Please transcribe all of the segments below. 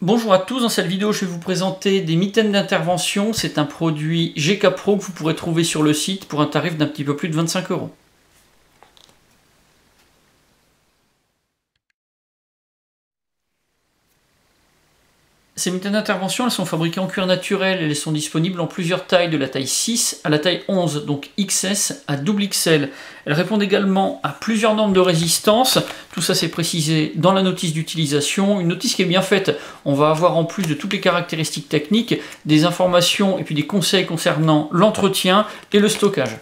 Bonjour à tous, dans cette vidéo je vais vous présenter des mitaines d'intervention. C'est un produit GK Pro que vous pourrez trouver sur le site pour un tarif d'un petit peu plus de 25 €. Ces mitaines d'intervention, elles sont fabriquées en cuir naturel et elles sont disponibles en plusieurs tailles, de la taille 6 à la taille 11, donc XS à double XL. Elles répondent également à plusieurs normes de résistance. Tout ça c'est précisé dans la notice d'utilisation, une notice qui est bien faite. On va avoir en plus de toutes les caractéristiques techniques, des informations et puis des conseils concernant l'entretien et le stockage.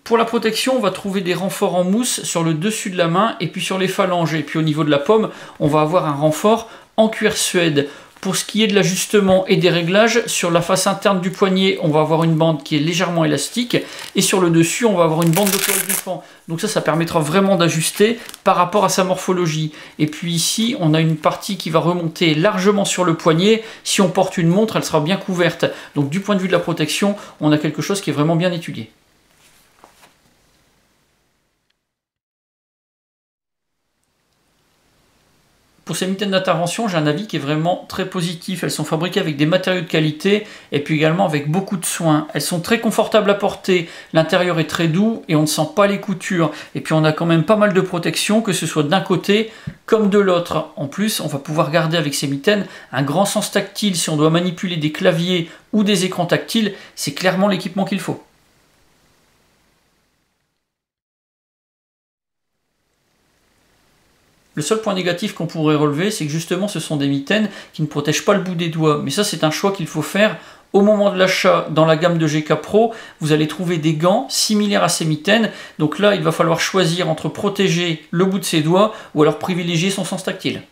Pour la protection, on va trouver des renforts en mousse sur le dessus de la main et puis sur les phalanges. Et puis au niveau de la paume, on va avoir un renfort en cuir suède. Pour ce qui est de l'ajustement et des réglages, sur la face interne du poignet, on va avoir une bande qui est légèrement élastique. Et sur le dessus, on va avoir une bande de colle défend. Donc ça permettra vraiment d'ajuster par rapport à sa morphologie. Et puis ici, on a une partie qui va remonter largement sur le poignet. Si on porte une montre, elle sera bien couverte. Donc du point de vue de la protection, on a quelque chose qui est vraiment bien étudié. Pour ces mitaines d'intervention, j'ai un avis qui est vraiment très positif. Elles sont fabriquées avec des matériaux de qualité et puis également avec beaucoup de soin. Elles sont très confortables à porter, l'intérieur est très doux et on ne sent pas les coutures. Et puis on a quand même pas mal de protection, que ce soit d'un côté comme de l'autre. En plus, on va pouvoir garder avec ces mitaines un grand sens tactile. Si on doit manipuler des claviers ou des écrans tactiles, c'est clairement l'équipement qu'il faut. Le seul point négatif qu'on pourrait relever, c'est que justement ce sont des mitaines qui ne protègent pas le bout des doigts. Mais ça, c'est un choix qu'il faut faire au moment de l'achat. Dans la gamme de GK Pro, vous allez trouver des gants similaires à ces mitaines. Donc là, il va falloir choisir entre protéger le bout de ses doigts ou alors privilégier son sens tactile.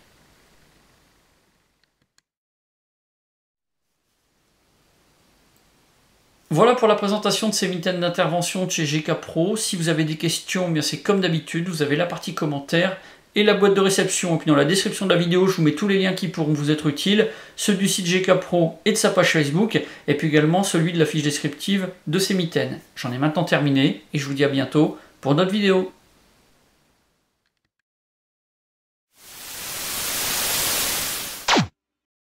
Voilà pour la présentation de ces mitaines d'intervention de chez GK Pro. Si vous avez des questions, bien c'est comme d'habitude, vous avez la partie commentaires et la boîte de réception. Et puis dans la description de la vidéo, je vous mets tous les liens qui pourront vous être utiles, ceux du site GK Pro et de sa page Facebook, et puis également celui de la fiche descriptive de ces mitaines. J'en ai maintenant terminé, et je vous dis à bientôt pour d'autres vidéos.